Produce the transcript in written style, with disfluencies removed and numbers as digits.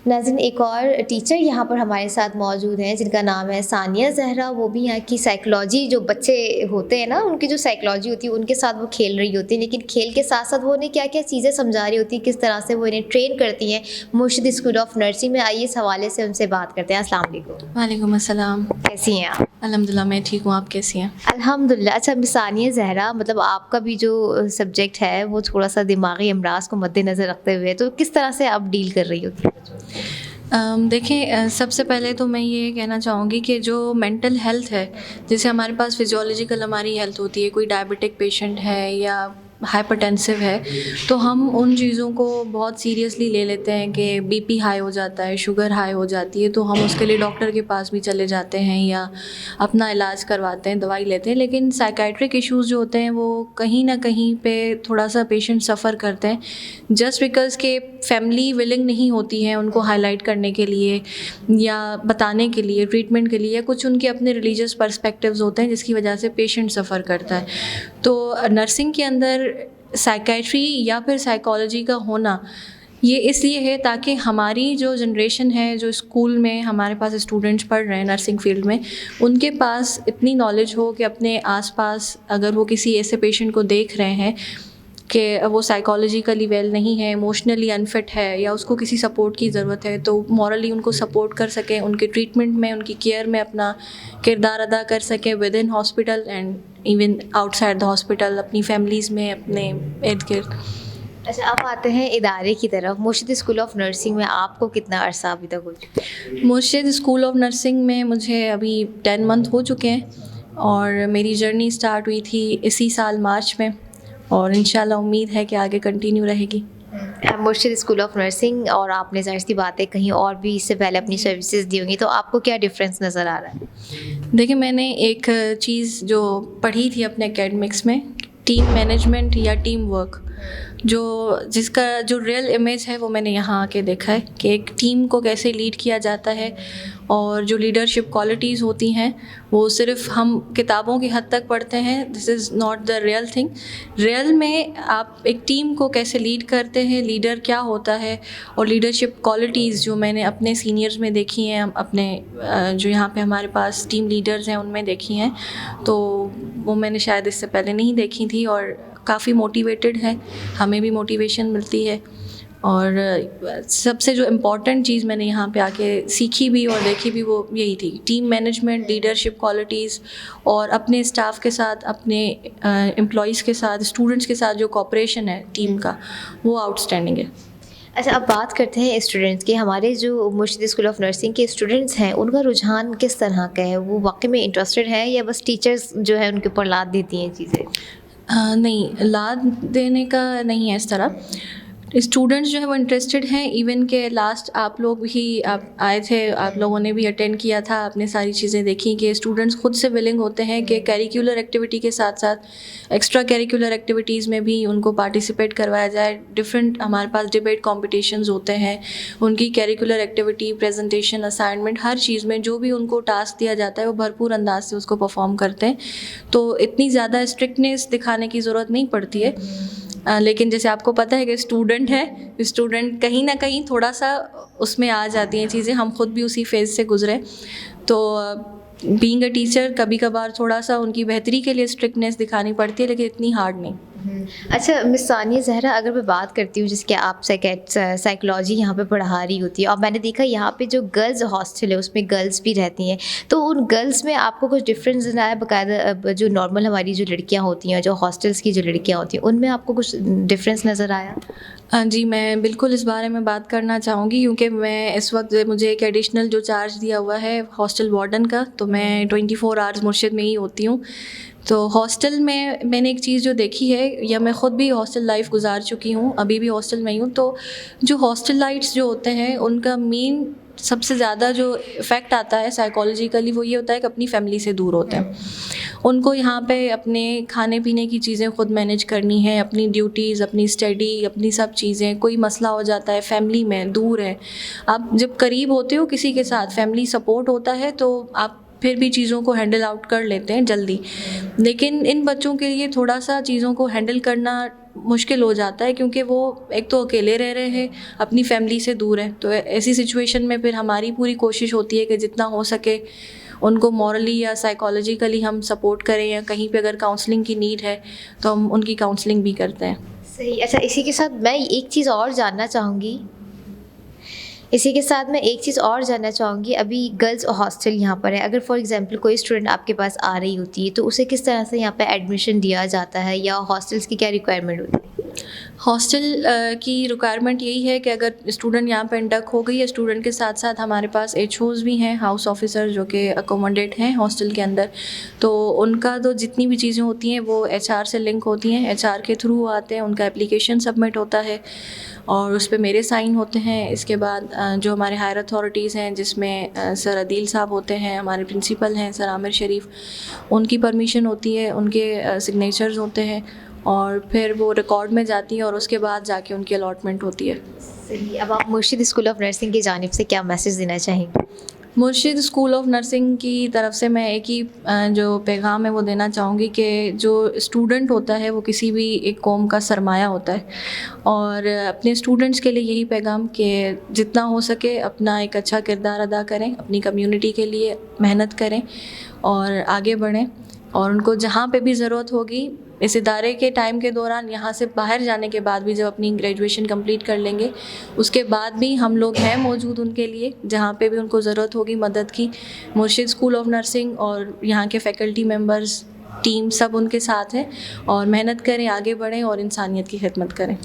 नाज़रीन, एक और टीचर यहाँ पर हमारे साथ मौजूद हैं जिनका नाम है सानिया ज़हरा। वो भी यहाँ की साइकोलॉजी, जो बच्चे होते हैं ना, उनकी जो साइकोलॉजी होती है उनके साथ वो खेल रही होती है, लेकिन खेल के साथ साथ वो उन्हें क्या क्या चीज़ें समझा रही होती है, किस तरह से वो इन्हें ट्रेन करती हैं मुर्शिद स्कूल ऑफ नर्सिंग में। आइए इस हवाले से उनसे बात करते हैं। अस्सलाम वालेकुम। वालेकुम अस्सलाम। कैसी हैं आप? अल्हम्दुलिल्लाह मैं ठीक हूँ, आप कैसी हैं? अल्हम्दुलिल्लाह। अच्छा मिस सानिया ज़हरा, मतलब आपका भी जो सब्जेक्ट है वो थोड़ा सा दिमागी अमराज को मद्देनज़र रखते हुए, तो किस तरह से आप डील कर रही होती हैं? देखें, सबसे पहले तो मैं ये कहना चाहूँगी कि जो मेंटल हेल्थ है, जैसे हमारे पास फिजियोलॉजिकल हमारी हेल्थ होती है, कोई डायबिटिक पेशेंट है या हाइपरटेंसिव है, तो हम उन चीज़ों को बहुत सीरियसली ले लेते हैं कि बीपी हाई हो जाता है, शुगर हाई हो जाती है, तो हम उसके लिए डॉक्टर के पास भी चले जाते हैं या अपना इलाज करवाते हैं, दवाई लेते हैं। लेकिन साइकेट्रिक इश्यूज़ जो होते हैं वो कहीं ना कहीं पे थोड़ा सा पेशेंट सफ़र करते हैं, जस्ट बिकॉज़ के फैमिली विलिंग नहीं होती है उनको हाईलाइट करने के लिए या बताने के लिए, ट्रीटमेंट के लिए, या कुछ उनके अपने रिलीजियस पर्सपेक्टिव्स होते हैं जिसकी वजह से पेशेंट सफ़र करता है। तो नर्सिंग के अंदर साइकेट्री या फिर साइकोलॉजी का होना ये इसलिए है ताकि हमारी जो जनरेशन है, जो स्कूल में हमारे पास स्टूडेंट्स पढ़ रहे हैं नर्सिंग फील्ड में, उनके पास इतनी नॉलेज हो कि अपने आसपास अगर वो किसी ऐसे पेशेंट को देख रहे हैं कि वो साइकोलॉजिकली वेल नहीं है, इमोशनली अनफिट है या उसको किसी सपोर्ट की ज़रूरत है, तो मॉरली उनको सपोर्ट कर सकें, उनके ट्रीटमेंट में, उनकी केयर में अपना किरदार अदा कर सकें with in hospital and even outside the hospital, अपनी फैमिलीज़ में, अपने इर्द गिर्द। अच्छा, आप आते हैं इदारे की तरफ। मुर्शिद स्कूल ऑफ नर्सिंग में आपको कितना अरसा अभी तक हो चुका है? मुर्शिद स्कूल ऑफ नर्सिंग में मुझे अभी 10 मंथ हो चुके हैं और मेरी जर्नी स्टार्ट हुई थी इसी साल मार्च में, और इंशाल्लाह उम्मीद है कि आगे कंटिन्यू रहेगी। मुर्शिद स्कूल ऑफ नर्सिंग, और आपने ज़ाहिर सी बात है कहीं और भी इससे पहले अपनी सर्विसेज दी होंगी, तो आपको क्या डिफरेंस नज़र आ रहा है? देखिए, मैंने एक चीज़ जो पढ़ी थी अपने एकेडमिक्स में, टीम मैनेजमेंट या टीम वर्क, जिसका जो रियल इमेज है वो मैंने यहाँ आके देखा है कि एक टीम को कैसे लीड किया जाता है, और जो लीडरशिप क्वालिटीज़ होती हैं वो सिर्फ हम किताबों की हद तक पढ़ते हैं। This is not the real thing. Real में आप एक टीम को कैसे लीड करते हैं, लीडर क्या होता है, और लीडरशिप क्वालिटीज़ जो मैंने अपने सीनियर्स में देखी हैं, अपने जो यहाँ पे हमारे पास टीम लीडर्स हैं उनमें देखी हैं, तो वो मैंने शायद इससे पहले नहीं देखी थी, और काफ़ी मोटिवेटेड है, हमें भी मोटिवेशन मिलती है। और सबसे जो इम्पॉर्टेंट चीज़ मैंने यहाँ पे आके सीखी भी और देखी भी वो यही थी, टीम मैनेजमेंट, लीडरशिप क्वालिटीज़, और अपने स्टाफ के साथ, अपने एम्प्लॉयज़ के साथ, स्टूडेंट्स के साथ जो कोऑपरेशन है टीम का, वो आउटस्टैंडिंग है। अच्छा, अब बात करते हैं स्टूडेंट्स की। हमारे जो मुर्शिद स्कूल ऑफ नर्सिंग के स्टूडेंट्स हैं उनका रुझान किस तरह का है? वो वाकई में इंटरेस्टेड है या बस टीचर्स जो है उनके ऊपर लाद देती हैं चीज़ें? नहीं, लाद देने का नहीं है इस तरह। स्टूडेंट्स जो है वो इंटरेस्टेड हैं। इवन के लास्ट आप लोग भी आप आए थे, आप लोगों ने भी अटेंड किया था, आपने सारी चीज़ें देखी कि स्टूडेंट्स खुद से विलिंग होते हैं कि करिकुलर एक्टिविटी के साथ साथ एक्स्ट्रा करिकुलर एक्टिविटीज़ में भी उनको पार्टिसिपेट करवाया जाए। डिफरेंट हमारे पास डिबेट कॉम्पिटिशन्स होते हैं, उनकी करिकुलर एक्टिविटी, प्रेजेंटेशन, असाइनमेंट, हर चीज़ में जो भी उनको टास्क दिया जाता है वो भरपूर अंदाज से उसको परफॉर्म करते हैं। तो इतनी ज़्यादा स्ट्रिक्टनेस दिखाने की ज़रूरत नहीं पड़ती है। लेकिन जैसे आपको पता है कि स्टूडेंट है, स्टूडेंट कहीं ना कहीं थोड़ा सा उसमें आ जाती हैं चीज़ें, हम खुद भी उसी फेज़ से गुजरे। तो बीइंग अ टीचर कभी कभार थोड़ा सा उनकी बेहतरी के लिए स्ट्रिक्टनेस दिखानी पड़ती है, लेकिन इतनी हार्ड नहीं। अच्छा मिस सानिया ज़हरा, अगर मैं बात करती हूँ जिसके आप साइकोलॉजी यहाँ पे पढ़ा रही होती है, और मैंने देखा यहाँ पे जो गर्ल्स हॉस्टल है उसमें गर्ल्स भी रहती हैं, तो उन गर्ल्स में आपको कुछ डिफरेंस नज़र आया? बाकायदा जो नॉर्मल हमारी जो लड़कियाँ होती हैं, जो हॉस्टल्स की जो लड़कियाँ होती हैं, उनमें आपको कुछ डिफरेंस नज़र आया? जी, मैं बिल्कुल इस बारे में बात करना चाहूँगी, क्योंकि मैं इस वक्त मुझे एक एडिशनल जो चार्ज दिया हुआ है हॉस्टल वार्डन का, तो मैं 24 आवर्स मुर्शिद में ही होती हूँ। तो हॉस्टल में मैंने एक चीज़ जो देखी है, या मैं ख़ुद भी हॉस्टल लाइफ गुजार चुकी हूँ, अभी भी हॉस्टल में ही हूँ, तो जो हॉस्टल लाइट्स जो होते हैं उनका मेन सबसे ज़्यादा जो इफ़ेक्ट आता है साइकोलॉजिकली वो ये होता है कि अपनी फैमिली से दूर होते हैं। उनको यहाँ पे अपने खाने पीने की चीज़ें ख़ुद मैनेज करनी है, अपनी ड्यूटीज़, अपनी स्टडी, अपनी सब चीज़ें, कोई मसला हो जाता है फैमिली में, दूर है। आप जब करीब होते हो किसी के साथ, फैमिली सपोर्ट होता है, तो आप फिर भी चीज़ों को हैंडल आउट कर लेते हैं जल्दी। लेकिन इन बच्चों के लिए थोड़ा सा चीज़ों को हैंडल करना मुश्किल हो जाता है, क्योंकि वो एक तो अकेले रह रहे हैं, अपनी फैमिली से दूर है। तो ऐसी सिचुएशन में फिर हमारी पूरी कोशिश होती है कि जितना हो सके उनको मॉरली या साइकोलॉजिकली हम सपोर्ट करें, या कहीं पे अगर काउंसलिंग की नीड है तो हम उनकी काउंसलिंग भी करते हैं। सही। अच्छा, इसी के साथ मैं एक चीज़ और जानना चाहूँगी, अभी गर्ल्स हॉस्टल यहाँ पर है, अगर फॉर एग्जांपल कोई स्टूडेंट आपके पास आ रही होती है तो उसे किस तरह से यहाँ पे एडमिशन दिया जाता है, या हॉस्टल्स की क्या रिक्वायरमेंट होती है? हॉस्टल की रिक्वायरमेंट यही है कि अगर स्टूडेंट यहाँ पे इंडक्ट हो गई है, स्टूडेंट के साथ साथ हमारे पास HOs भी हैं, हाउस ऑफिसर, जो कि अकोमोडेट हैं हॉस्टल के अंदर। तो उनका तो जितनी भी चीज़ें होती हैं वो HR से लिंक होती हैं, HR के थ्रू आते हैं, उनका एप्लीकेशन सबमिट होता है और उस पे मेरे साइन होते हैं। इसके बाद जो हमारे हायर अथॉरिटीज़ हैं, जिसमें सर अदील साहब होते हैं, हमारे प्रिंसिपल हैं सर आमिर शरीफ, उनकी परमिशन होती है, उनके सिग्नेचर्स होते हैं और फिर वो रिकॉर्ड में जाती है और उसके बाद जाके उनकी अलॉटमेंट होती है। सही। अब आप मुर्शिद स्कूल ऑफ नर्सिंग की जानिब से क्या मैसेज देना चाहेंगे? मुर्शिद स्कूल ऑफ नर्सिंग की तरफ से मैं एक ही जो पैगाम है वो देना चाहूँगी कि जो स्टूडेंट होता है वो किसी भी एक कौम का सरमाया होता है, और अपने स्टूडेंट्स के लिए यही पैगाम कि जितना हो सके अपना एक अच्छा किरदार अदा करें, अपनी कम्युनिटी के लिए मेहनत करें और आगे बढ़ें, और उनको जहाँ पे भी ज़रूरत होगी इस इदारे के टाइम के दौरान, यहाँ से बाहर जाने के बाद भी, जब अपनी ग्रेजुएशन कंप्लीट कर लेंगे उसके बाद भी हम लोग हैं मौजूद उनके लिए, जहाँ पे भी उनको ज़रूरत होगी मदद की। मुर्शिद स्कूल ऑफ नर्सिंग और यहाँ के फैकल्टी मेंबर्स, टीम सब उनके साथ हैं, और मेहनत करें, आगे बढ़ें और इंसानियत की खिदमत करें।